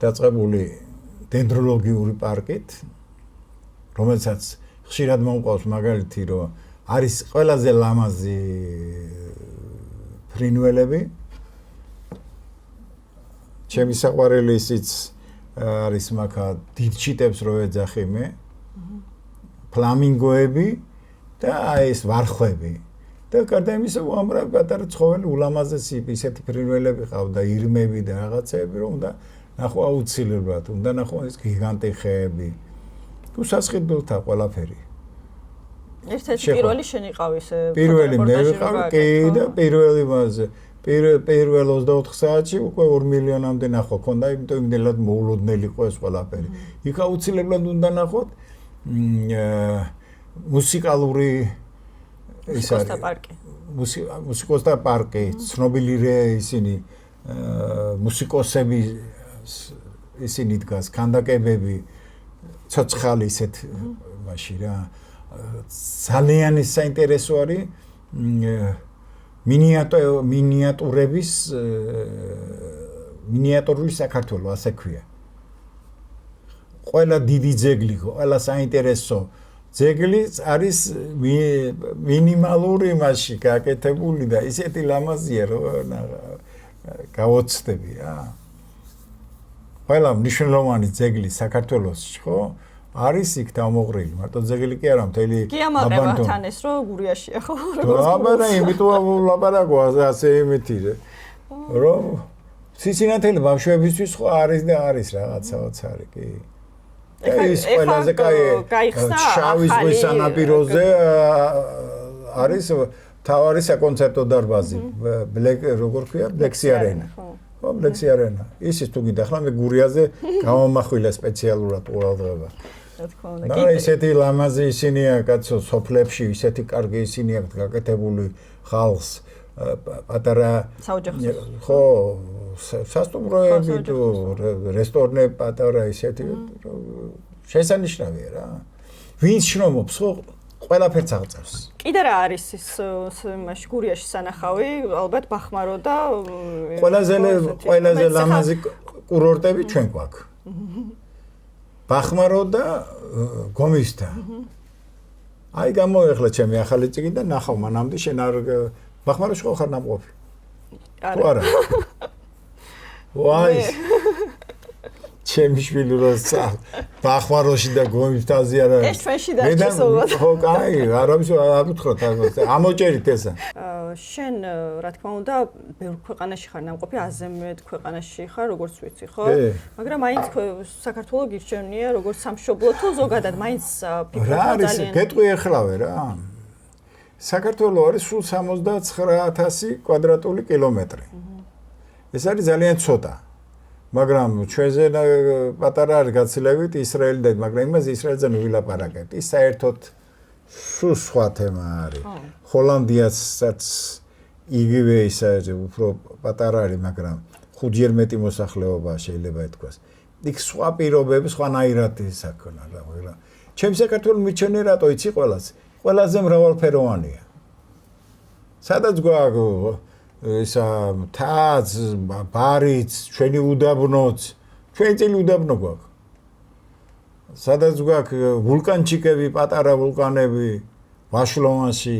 დაწყებული დენდროლოგიური პარკით, რომელსაც ხშირად მომყავს მაგალითი, რომ არის ყველაზე ლამაზი ფრინველები. ჩემი საყვარელი ისიც არის მაგა დიდ ჩიტებს რო ეძახი მე ფლამინგოები და ეს ვარხვები და გარდა იმისა უამრავი პატარა ცხოველი ულამაზესი ისეთი ფრინველები ყავდა ირმები და რაღაცეები რომ უნდა ნახო აუცილებლად უნდა ნახო ეს გიგანტი ხეები თუ სასყიდველთა ყველაფერი ერთ-ერთი პირველი შენი ყავის პირველი მე ვიყავი კი და პირველი მასე პირველ 24 საათში უკვე 2 მილიონამდე ნახო ქონდა, იმიტომ იმდენად მოულოდნელი იყო ეს ყველაფერი. იქ აუცილებლად უნდა ნახოთ მუსიკალური ის არის მუსიკოსთა პარკი, ცნობილი ისინი მუსიკოსები ისინი დგას, ქანდაკებები, ცოცხალი ისეთ მაშინ რა ძალიან საინტერესო არის მინიატურების მინიატურული საქართველო ასე ქვია. ყველა დიდი ძეგლი, ყველა საინტერესო ძეგლი არის მინიმალური მასში გაკეთებული და ისეთი ლამაზია რომ გავოცდები რა. ყველა მნიშვნელოვანი ძეგლი საქართველოში ხო? არის იქ დამოღრილი, მარტო ძეგლი კი არა, მთელი კი ამაყება თან ეს რო გურიაშია ხო? აბარა იმიტომ ლაპარაკო ასე იმითი რომ სიცინათელი ბავშვებისთვის ხო არის და არის რაღაცაც არის კი. ეს ყველაზე კაი შავი ზღვის სანაპიროზე არის თავარი საკონცერტო დარბაზი, როგორ ქვია, ბლექსი არენა. ხო, ბლექსი არენა. ისიც თუ გინდა, ახლა მე გურიაზე გამომახვილა სპეციალურად ყურადღება. და ისეთი ლამაზი ისინია, კაცო, სოფლებში ისეთი კარგი ისინი აქვს გაკეთებული ხალხს, პატარა ხო, სასტუმროები თუ რესტორნები პატარა ისეთი შესანიშნავია რა. ვინც შრომობს, ხო, ყველაფერს აღწევს. კიდე რა არის ის იმაში გურიაში სანახავი, ალბათ ბახმარო და ყველაზე ლამაზი კურორტები ჩვენ გვაქვს. ბახმარო და გომისთა. აი გამოეხლა ჩემი ახალი წიგნი და ნახავ მანამდე შენ არ ბახმაროში ხო ხარ ნამყოფი? თუ არა. ვაი. ჩემი შვილი როცა ბახმაროში და გომისთაზე არა. ეს ჩვენში დარჩა სულაც. ხო, კაი, არავის არ უთხროთ ამას. ამოჭერით ესა. შენ რა თქმა უნდა ბევრ ქვეყანაში ხარ ნამყოფი, აზე მეტ ქვეყანაში ხარ, როგორც ვიცი, ხო? მაგრამ მაინც საქართველო გირჩევნია როგორც სამშობლო თუ ზოგადად მაინც ფიქრობ რა არის გეტყვი ეხლავე რა. საქართველო არის სულ 69000 კვადრატული კილომეტრი. ეს არის ძალიან ცოტა. მაგრამ ჩვენზე პატარა არის გაცილებით ისრაელიდან, მაგრამ იმაზე ისრაელზე ვილაპარაკებთ. ის საერთოდ სულ სხვა თემა არის. ჰოლანდიასაც იგივე ისა უფრო პატარა არის, მაგრამ 5-ჯერ მეტი მოსახლეობა შეიძლება ითქვას. იქ სხვა პირობები, სხვანაირად ისაქონა რა. ჩემ საქართველოს მიჩვენე რატო იცი ყველაზე მრავალფეროვანია. სადაც გვაქვს ისა თაც, ბარიც, ჩვენი უდაბნოც, ჩვენი წილი უდაბნო გვაქვს. სადაც გვაქვს ვულკანჩიკები, პატარა ვულკანები, ვაშლოვანში,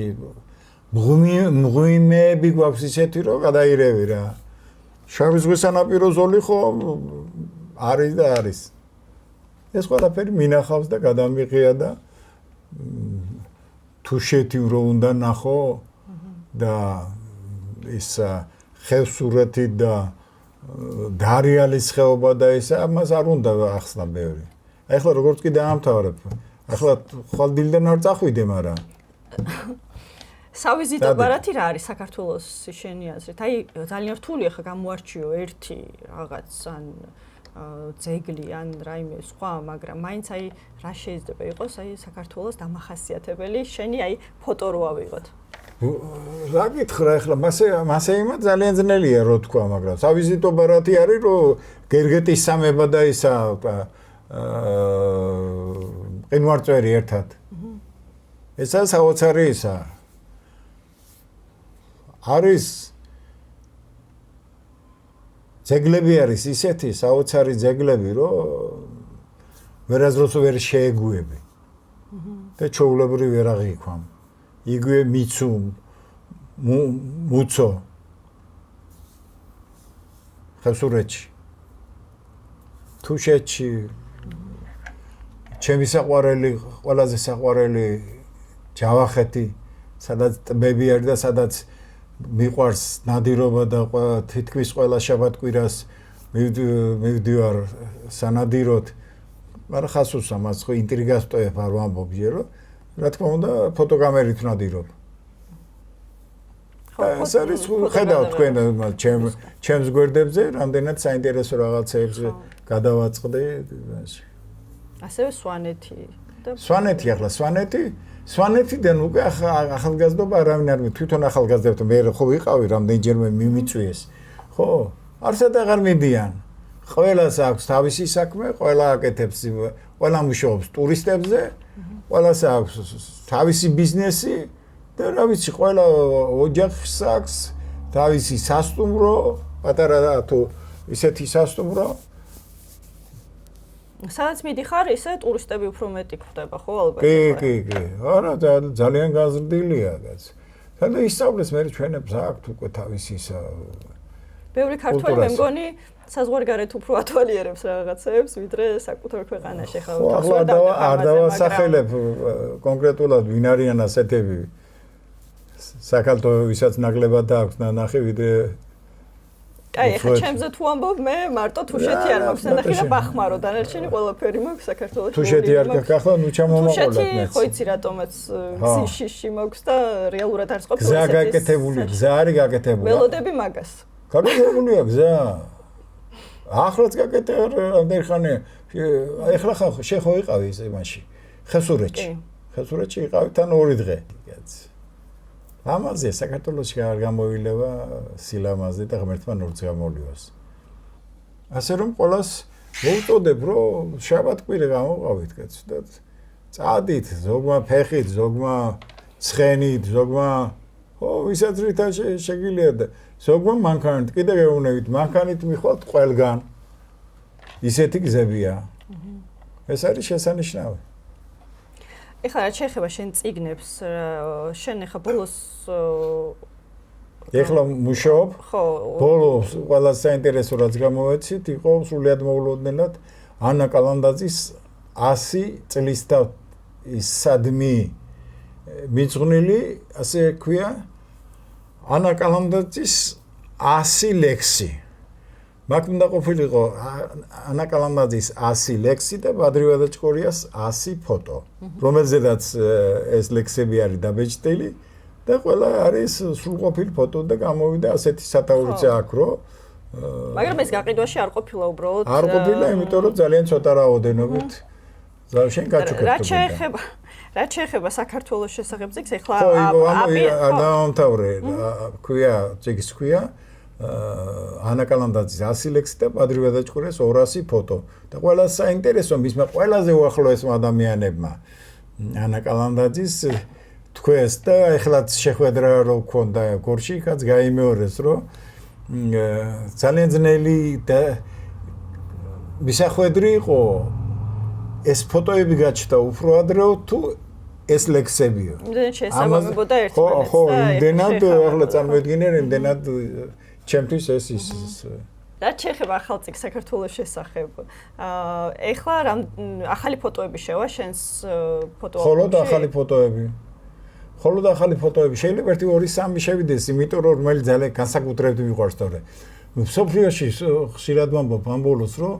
მღვიმეები გვაქვს ისეთი, რომ გადაირევი რა. შავი ზღვის სანაპირო ზოლი ხო არის და არის. ეს ყველაფერი მინახავს და გადამიღია და თუშეთი რო უნდა ნახო და ის ხევსურეთი და დარიალის ხეობა და ის ამას არ უნდა ახსნა ბევრი. ახლა როგორც კი დაამთავრებ. ახლა ხვალდილიდან არ წახვიდე, მაგრამ სავიზიტო ბარათი რა არის საქართველოს შენი აზრით? აი ძალიან რთულია ხა გამოარჩიო ერთი რაღაც ან ძეგლი ან რაიმე სხვა, მაგრამ მაინც აი რა შეიძლება იყოს აი საქართველოს დამახასიათებელი შენი აი ფოტო რო ავიღოთ. რა გითხრა ახლა მასე იმა ძალიან ძნელია რო თქვა, მაგრამ სავიზიტო ბარათი არის რომ გერგეტის სამება და ისა ყინვარწვერი ერთად. ესა საოცარი ისა არის ძეგლები არის ისეთი საოცარი ძეგლები რომ ვერაზროს ვერ შეეგუები. და ჩაულებრივ ვერ აღიქვამ. იგივე მიცუ მუცო ხევსურეთში თუშეთში ჩემი საყვარელი ყველაზე საყვარელი ჯავახეთი სადაც ტბები არის და სადაც მიყვარს ნადირობა და თითქმის ყველა შაბათ-კვირას მივდივარ სანადიროდ მაგრამ ხასუს ამას ხო ინტრიგას ტოებ არ ვამბობ ჯერო რა თქმა უნდა ფოტოკამერით ნადირობ. ეს არის ხედავ თქვენ ჩემს გვერდებზე რამდენად საინტერესო რაღაცებს გადავაწყდი. ასევე სვანეთი და სვანეთი ახლა სვანეთიდან უკვე ახალგაზრდობა არავინ არ თვითონ ახალგაზრდებს მე ხო ვიყავი რამდენჯერმე მიმიწვიეს. ხო? არსად აღარ მიდიან. ყველას აქვს თავისი საქმე, ყველა აკეთებს, ყველა მუშაობს ტურისტებზე. ყველას აქვს თავისი ბიზნესი და რა ვიცი ყველა ოჯახს აქვს თავისი სასტუმრო, პატარა თუ ისეთი სასტუმრო. სადაც მიდიხარ, ისე ტურისტები უფრო მეტი გვხვდება, ხო ალბათ? კი. არა, ძალიან გაზრდილია კაც. და ისწავლეს მე ჩვენებს აქვთ უკვე თავისი ისა. ბევრი ქართველი მე მგონი საზღვარგარეთ უფრო ათვალიერებს რაღაცებს, ვიდრე საკუთარ ქვეყანაში ხავ. არ დავასახელებ კონკრეტულად ვინ არიან ასეთები. საქართველოს ვისაც ნაკლებად აქვს ნანახი, ვიდრე აი, ხა ჩემზე თუ ამბობ, მე მარტო თუშეთი არ მაქვს ნანახი და ბახმარო, დანარჩენი ყველაფერი მაქვს საქართველოს. თუშეთი არ გაქვს, ახლა ნუ ჩამომაყოლებ მეც. თუშეთი ხო იცი რატომაც გზიში მაქვს და რეალურად არის ყოფილი. გზა გაკეთებული, გზა არის გაკეთებული. ველოდები მაგას. გაკეთებულია გზა. ახლაც გაკეთე რამდენი ხანი ეხლა შენ ხო იყავი ის იმაში ხევსურეთში იყავი თან 2 დღე კაც ამაზე საქართველოში არ გამოვილება სილამაზე და ღმერთმა ნორც გამოლივას ასე რომ ყოველას მოვუწოდებ რომ შაბათკვირი გამოვყავით კაცო და წადით ზოგმა ფეხით ზოგმა ცხენით ზოგმა ვისაც რითა შეგიძლია და ზოგმა მანქანით კიდე გეუნებით მანქანით მიხვალთ ყველგან ისეთი გზებია ეს არის შესანიშნავი ეხლა რა შეეხება შენ წიგნებს შენ ეხლა ბოლოს ეხლა მუშაობ ხო ბოლოს ყველა საინტერესო რაც გამოვეცით იყო სრულიად მოულოდნელად ანა კალანდაძის 100 წლის და ისადმი მიძღვნილი ასე ქვია ანა კალანდაძის 100 ლექსი მაგ უნდა ყოფილიყო ანა კალანდაძის 100 ლექსი და ბადრი ვადაჭკორიას 100 ფოტო რომელზედაც ეს ლექსები არის დაბეჭდილი და ყველა არის სრულყოფილი ფოტო და გამოვიდა ასეთი სათაურიც აქვს რომ მაგრამ ეს გაყიდვაში არ ყოფილა უბრალოდ არ ყოფილა იმიტომ რომ ძალიან ცოტა რაოდენობით შენ გაჩუქებთ რა შეეხება საქართველოს შესახებ წიგს ეხლა არ დავამთავრე ქვია წიგს ქვია ანა კალანდაძის 100 ლექსი და ბადრი ვადაჭკორიას 200 ფოტო და ყველა საინტერესო მისმა ყველაზე უახლოესმა ადამიანებმა ანა კალანდაძის თქვენს და ეხლაც შეხვედრა რო გქონდა გორში კაც გაიმეორეს რომ ძალიან ძნელი და მისახვედრი იყო ეს ფოტოები გაჩნდა უფრო ადრეო თუ ეს ლექსებიო იმდენად შეესაბამებოდა ერთმანეთს ხო იმდენად ახლა წარმოედგინე იმდენად ჩემთვის ეს ის რა შეეხება ახალ წიგს საქართველოს შესახებ ეხლა რამ ახალი ფოტოები შევა შენს ფოტოალბომში ხოლო და ახალი ფოტოები შეიძლება 1-2-3 შევიდეს იმიტომ რომ რომელი ძალიან განსაკუთრებით მიყვარს თორე მსოფლიოში ხშირად ვამბობ ამ ბოლოს რომ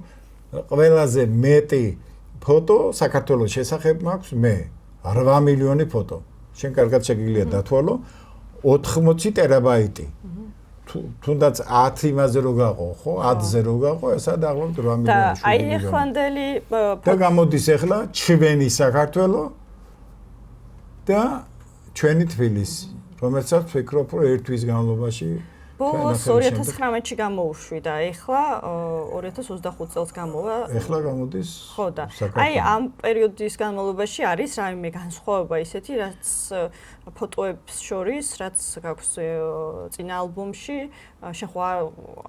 ყველაზე მეტი ფოტო საქართველოს შესახებ მაქვს მე 8 მილიონი ფოტო შენ კარგად შეგიძლია დათვალო 80 ტერაბაიტი თუნდაც 10 იმაზე რო გაყო ხო 10-ზე რო გაყო ესა დაახლოებით 8 მილიონი და აი ეხლანდელი და გამოდის ახლა ჩვენი საქართველო და ჩვენი თბილისი რომელსაც ვფიქრობ რომ ერთ თვის განმავლობაში ბოლოს 2019-ში გამოუშვიდა ეხლა 2025 წელს გამოვა ეხლა გამოდის ხო და აი ამ პერიოდის განმავლობაში არის რაიმე განსხვავება ისეთი რაც ფოტოებს შორის რაც გაქვს წინა ალბომში შენ ხო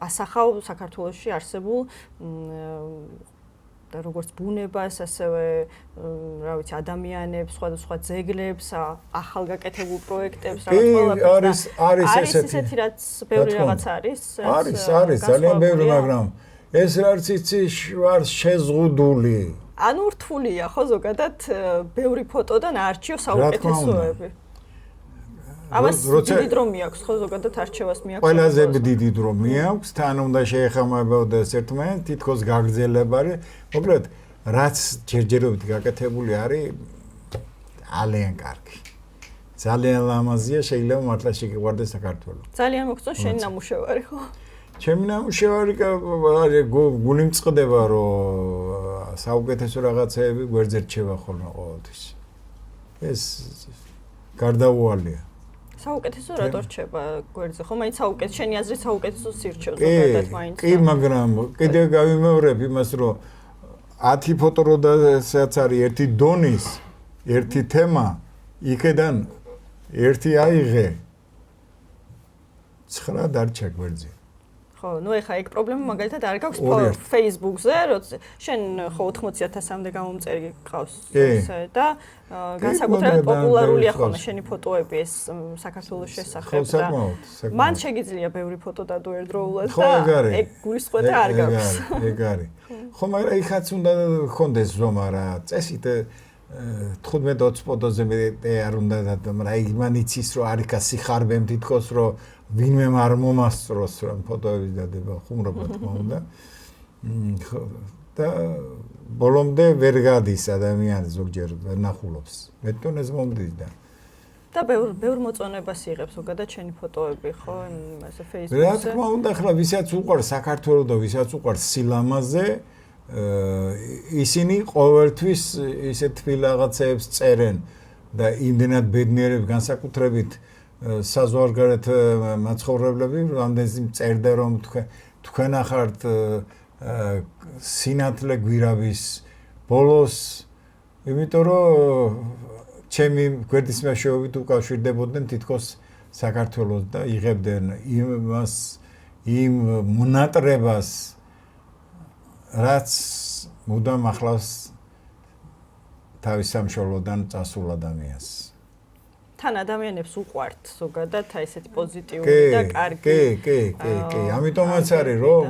ასახავ საქართველოში არსებულ და როგორც ბუნებას, ასევე, რა ვიცი, ადამიანებს, სხვადასხვა ძეგლებს, ახალგაკეთებულ პროექტებს, რაღაც არის ესეთი რაც ბევრი რაღაც არის. არის ძალიან ბევრი, მაგრამ ეს რაც იცი ვარ შეზღუდული. ანუ რთულია ხო ზოგადად ბევრი ფოტო და ნაარჩიო საუკეთესოები. ამას დიდი დრო მიაქვს ხო ზოგადად არჩევას მიაქვს. ყველაზე დიდი დრო მიაქვს, თან უნდა შეეხმარებოდეს ერთმანეთს, თითქოს გაგრძელებარი. მოკლედ, რაც ჯერჯერობით გაკეთებული არის, ძალიან კარგი. ძალიან ლამაზია, შეიძლება მართლა შეგიყვარდეს საქართველო. ძალიან მოგწონს შენი ნამუშევარი ხო? ჩემი ნამუშევარი გული მწყდება, რომ საუკეთესო რაღაცეები გვერდზე რჩება ხოლმე ყოველთვის. ეს გარდაუვალია. საუკეთესო რატო რჩება გვერდზე? ხო, მაინც საუკეთესო, შენი აზრით საუკეთესო სირჩევ ზოგადად მაინც. კი, მაგრამ კიდევ გავიმეორებ იმას, რომ 10 ფოტო როდესაც არის ერთი დონის, ერთი თემა, იქედან ერთი აიღე. 9 დარჩა გვერდზე. ხო, ნუ ეხა ეგ პრობლემა მაგალითად არ გაქვს Facebook-ზე, როცა შენ ხო 80,000-მდე გამომწერი გყავს ესე და განსაკუთრებით პოპულარულია ხოლმე შენი ფოტოები ეს საქართველოს შესახებ და მან შეგიძლია ბევრი ფოტო დადო ერთდროულად და ეგ გულისხმობა არ გაქვს. ეგ არის. ხო, მაგრამ ეხაც უნდა ხონდეს ზომა რა. წესით 15-20 ფოტოზე მე არ უნდა დადო, მაგრამ იმან იცის რომ არის სიხარბემ თითქოს რომ ვინმე არ მომასწროს რომ ფოტოები დადება ხუმრობა თქმა უნდა. და ბოლომდე ვერ გადის ადამიანი ზოგჯერ ნახულობს. მე თვითონაც მომდის და ბევრ მოწონებას იღებს ზოგადად შენი ფოტოები ხო ასე Facebook-ზე. რა თქმა უნდა, ახლა ვისაც უყვარს საქართველო და ვისაც უყვარს სილამაზე, ისინი ყოველთვის ისეთ თბილ რაღაცეებს წერენ და იმდენად ბედნიერები განსაკუთრებით საზღვარგარეთ მაცხოვრებლები რამდენიც წერდა რომ თქვენ ახართ სინათლე გვირავის ბოლოს, იმიტომ რომ ჩემი გვერდის მეშვეობით უკავშირდებოდნენ თითქოს საქართველოს და იღებდნენ იმ მონატრებას, რაც მუდამ ახლავს თავის სამშობლოდან წასულ ადამიანს. თან ადამიანებს უყვართ ზოგადად აი ესეთი პოზიტიური და კარგი. კი. ამიტომაც არის რომ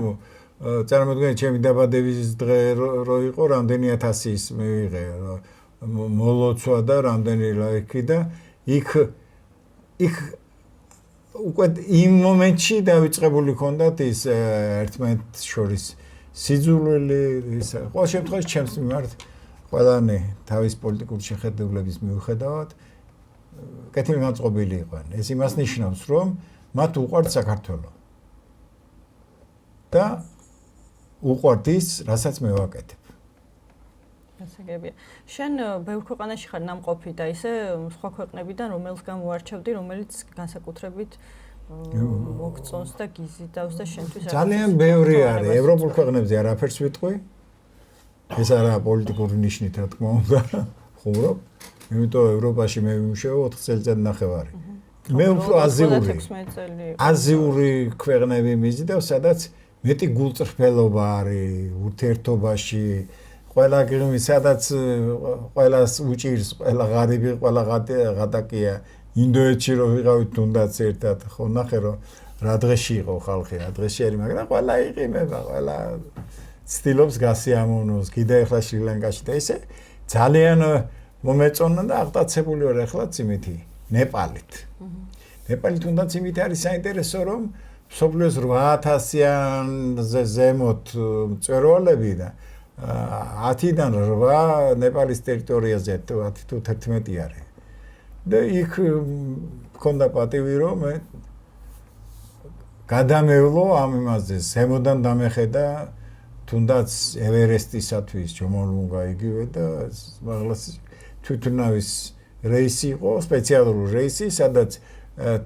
წარმოიდგინეთ ჩემი დაბადების დღე რო იყო, რამდენი 1000-ის მივიღე მოლოცვა და რამდენი ლაიქი და იქ უკვე იმ მომენტში დავიწყებული ჰქონდათ ის ერთმანეთს შორის სიძულვილი, ის ყოველ შემთხვევაში ჩემს მიმართ ყველანი თავის პოლიტიკური შეხედულების მიუხედავად კეთილმოწყობილი იყვნენ. ეს იმას ნიშნავს, რომ მათ უყვართ საქართველო. და უყვართ ის, რასაც მე ვაკეთებ. გასაგებია. შენ ბევრ ქვეყანაში ხარ ნამყოფი და ისე სხვა ქვეყნებიდან რომელს გამოარჩევდი, რომელიც განსაკუთრებით მოგწონს და გიზიდავს და შენთვის ძალიან ბევრი არის. ევროპულ ქვეყნებზე არაფერს ვიტყვი. ეს არა პოლიტიკური ნიშნით, რა თქმა უნდა, ხუმრობ. იმიტომ ევროპაში მე ვიმუშაო 4 წელიწად ნახევარი. მე უფრო აზიური ქვეყნები მიზიდავ, სადაც მეტი გულწრფელობა არის ურთიერთობაში, ყველა გიღმი, სადაც ყველას უჭირს, ყველა ღარიბი, ყველა ღატაკია. ინდოეთში რო ვიყავით თუნდაც ერთად, ხო ნახე რომ რა დღეში იყო ხალხი, რა დღეში არის, მაგრამ ყველა იყიმება, ყველა ცდილობს გასიამოვნოს, კიდე ახლა შრი-ლანკაში და ისე ძალიან მომეწონა და აღტაცებული ვარ ახლა იმითი ნეპალით. ნეპალი თუნდაც იმით არის საინტერესო, რომ მსოფლიოს 8000-ზე ზემოთ მწვერვალები და 10-დან 8 ნეპალის ტერიტორიაზე 10 თუ 11 არის. და იქ მქონდა პატივი, რომ მე გადამევლო ამ იმაზე, ზემოდან დამეხედა თუნდაც ევერესტისათვის ჯომოლუნგა იგივე და მაღლაც თვითნავის რეისი იყო, სპეციალური რეისი, სადაც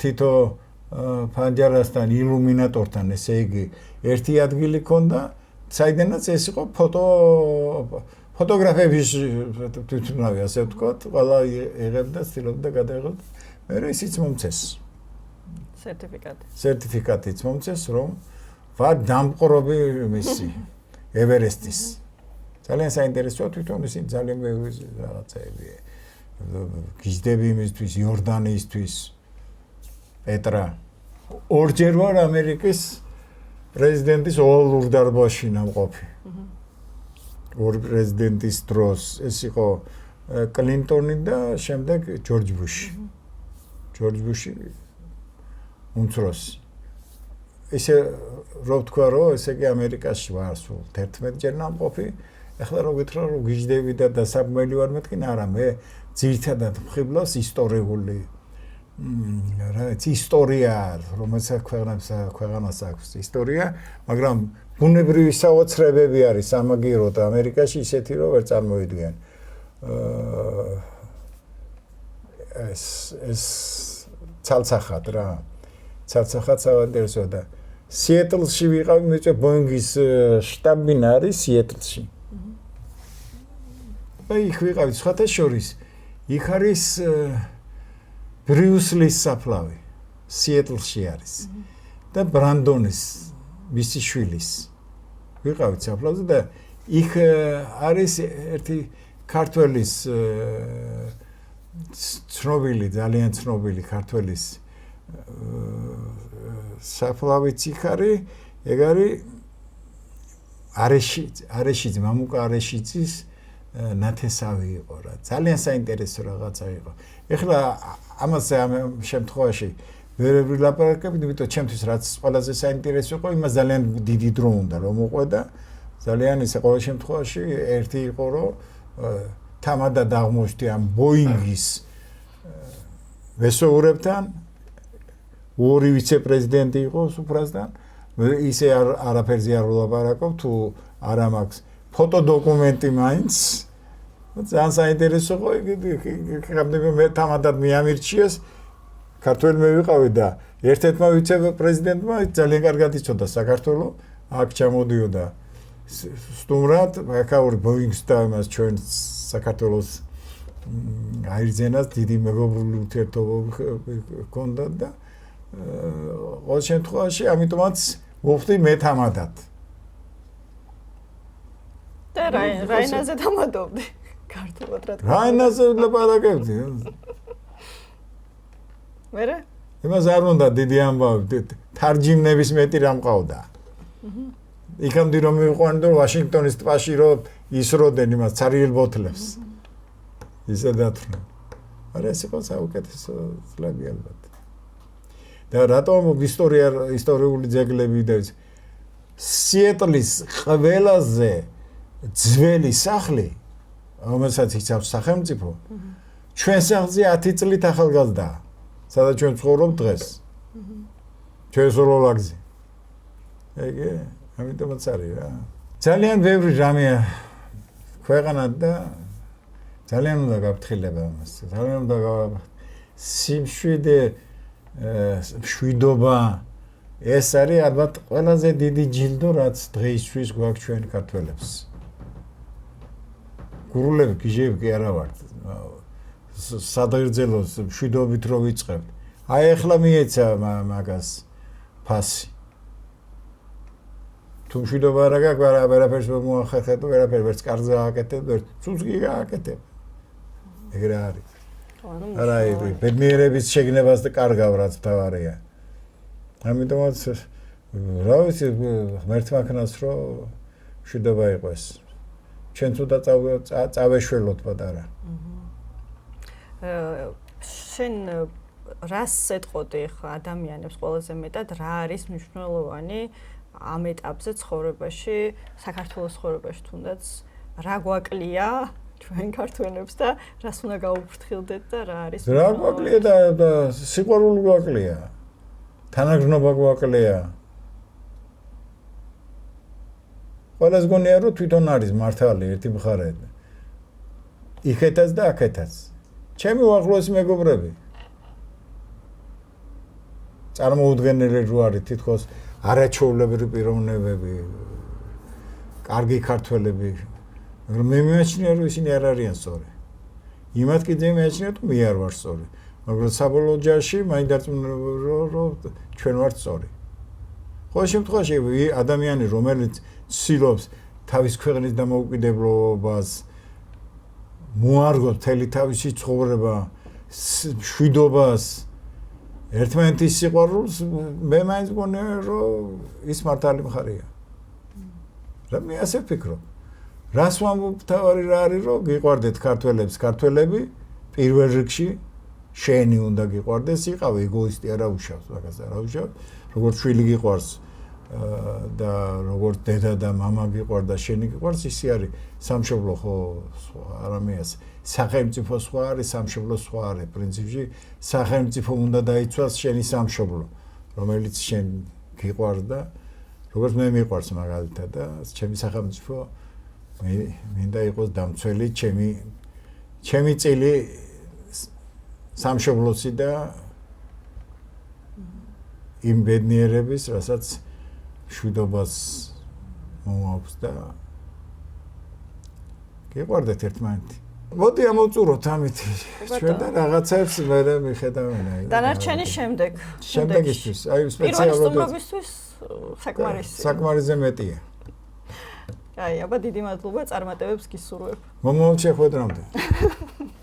თითო ფანჯარასთან, ილუმინატორთან, ესე იგი, ერთი ადგილი ჰქონდა, საიდანაც ეს იყო ფოტოგრაფების თვითნავი, ასე ვთქვათ, ყველა იღებდა, ცდილობდა გადაიღებდა. მე ისიც მომწეს. სერტიფიკატიც მომწეს, რომ ვარ დამყრობი მისი ევერესტის. ძალიან საინტერესოა თვითონ ის ძალიან ბევრი რაღაცები. გიზდები იმისთვის, იორდანიისთვის, პეტრა. ორჯერ ვარ ამერიკის პრეზიდენტის ოვალურ დარბაზში ნამყოფი. ორ პრეზიდენტის დროს ეს იყო კლინტონი და შემდეგ ჯორჯ ბუში. ჯორჯ ბუში უმცროსი. ესე რო ვთქვა, რომ ესე იგი ამერიკაში ვარ სულ 11 ჯერ ნამყოფი. ეხლა რო გითხრა, რომ გიждები და დასაბმელი ვარ მეთქი, არა, მე ძირითადად მხიბლავს ისტორიული ისტორია, რომელსაც ქვეყანას აქვს ისტორია, მაგრამ ბუნებრივი საოცრებები არის სამაგიეროდ ამერიკაში ისეთი, რომ ვერ წარმოიდგენ. ეს ცალცახად რა. ცალცახად საინტერესოა და სიეტლში ვიყავი, მე ბოინგის შტაბ-ბინა არის სიეტლში. და იქ ვიყავი სხვათა შორის. იქ არის ბრიუსლის საფლავი. სიეტლში არის. და ბრანდონის მისი შვილის. ვიყავით საფლავზე და იქ არის ერთი ქართველის ცნობილი, ძალიან ცნობილი ქართველის საფლავიც იქ არის, ეგ არის არეშიძე, მამუკა არეშიძის ნათესავი იყო რა. ძალიან საინტერესო რაღაცა იყო. ეხლა ამაზე ამ შემთხვევაში ვერაფერი ლაპარაკობთ, იმიტომ ჩემთვის რაც ყველაზე საინტერესო იყო, იმას ძალიან დიდი დრო უნდა რომ მოყვედა. ძალიან ისე ყოველ შემთხვევაში ერთი იყო, რომ თამადად აღმოჩნდი ამ ბოინგის ვესოურებთან, ორი ვიცე-პრეზიდენტი იყო სუფრასთან, ისე არაფერზე არ ვლაპარაკობ, თუ არა მაქვს ფოტოდოკუმენტი მაინც. ძალიან საინტერესო იყო, იქამდე მე თამადად მიამირჩიეს, ქართველი მე ვიყავი და ერთ-ერთმა ვიცე-პრეზიდენტმა ძალიან კარგად იცოდა საქართველო, აქ ჩამოდიოდა სტუმრად აკაური ბოინგს და იმას ჩვენ საქართველოს აირძენას დიდი მეგობრული ურთიერთობა ჰქონდა და ყოველ შემთხვევაში ამიტომაც ვუხდი მე თამადად. და რაინაზე თამადობდი ქართულად რა თქმა უნდა. რაინაზე ლაპარაკებდი. მერე? იმას არ უნდა დიდი ამბავი, თარჯიმნების მეტი რა მყავდა. იქამდე რომ მიყვანდა ვაშინგტონის ტბაში რომ ისროდნენ იმას ცარიელ ბოთლებს. ისე დათრნა. არა ეს იყო საუკეთესო წლები ალბათ. და რატომ ისტორიული ძეგლები და სიეტლის ყველაზე ძველი სახლი, რომელსაც იცავს სახელმწიფო, ჩვენ სახლზე 10 წლით ახალგაზრდაა. სადაც ჩვენ ცხოვრობთ დღეს. ჩვენ სოლოლაგზე. ეგე, ამიტომაც არის რა. ძალიან ბევრი რამეა ქვეყანა და ძალიან უნდა გაფრთხილება ამას. ძალიან უნდა სიმშვიდე მშვიდობა ეს არის ალბათ ყველაზე დიდი ჯილდო რაც დღეისთვის გვაქვს ჩვენ ქართველებს. გურულები გიჟები კი არა ვართ. სადღერძელოს მშვიდობით რო ვიწყებთ. აი ახლა მიეცა მაგას ფასი. თუ მშვიდობა არ გაქვს, ვერაფერს მოახერხებ, ვერაფერს კარგზე ააკეთებ, ცუც კი გააკეთებ. ეგრე არის. არა, ბედნიერების შეგნებას და კარგავ რაც თავარია. ამიტომაც რა ვიცი, ღმერთმა ქნას რომ მშვიდობა იყოს. ჩვენ თუდა წავეშველოთ პატარა. შენ რას ეთყოდი ხა ადამიანებს ყველაზე მეტად რა არის მნიშვნელოვანი ამ ეტაპზე ცხოვრებაში, საქართველოს ცხოვრებაში თუნდაც რა გვაკლია ჩვენ ქართველებს და რას უნდა გაუფრთხილდეთ და რა არის რა გვაკლია და სიყვარული გვაკლია. თანაგრძნობა გვაკლია. ყველას გონია რომ თვითონ არის მართალი ერთი მხარე. იქეთაც და აქეთაც. ჩემი უახლოესი მეგობრები წარმოუდგენელი რო არის თითქოს არაჩვეულებრივი პიროვნებები, კარგი ქართველები, რომ მე მეჩნია რომ ისინი არ არიან სწორი. იმათ კიდე მეჩნია რომ მე არ ვარ სწორი, მაგრამ საბოლოო ჯაში მაინც რომ ჩვენ ვართ სწორი. ყოველ შემთხვევაში ადამიანი რომელიც ცდილობს თავის ქვეყნის დამოუკიდებლობას მოარგოთ მთელი თავისი ცხოვრება, მშვიდობას, ერთმანეთის სიყვარულს, მე მაინც მგონია, რომ ის მართალი მხარეა. და მე ასე ვფიქრობ. რას ვამბობ, თავარი რა არის, რომ გიყვარდეთ ქართველებს, ქართველები პირველ რიგში შენი უნდა გიყვარდეს, იყავი ეგოისტი არა უშავს, მაგას არა უშავს, როგორც შვილი გიყვარს და როგორც დედა და მამა გიყვარდა, შენი გიყვარს, ისე არის სამშობლო ხო, არამეას. სახელმწიფო სხვა არის, სამშობლო სხვა არის. პრინციპში სახელმწიფო უნდა დაიცვას შენი სამშობლო, რომელიც შენ გიყვარს და როგორც მე მიყვარს მაგალითად და ჩემი სახელმწიფო მინდა იყოს დამცველი ჩემი წილი სამშობლოსი და იმ ბედნიერების, რასაც მშვიდობას მოაქვს და გიყვარდეთ ერთმანეთი. მოდი ამოვწუროთ ამით ჩვენ და რაღაცებს მე მიხედავენ. დანარჩენი შემდეგ. შემდეგისთვის, აი სპეციალურად სტუმრობისთვის საკმარისია. საკმარისზე მეტია. აი, აბა დიდი მადლობა წარმატებებს გისურვებ. მომავალ შეხვედრამდე.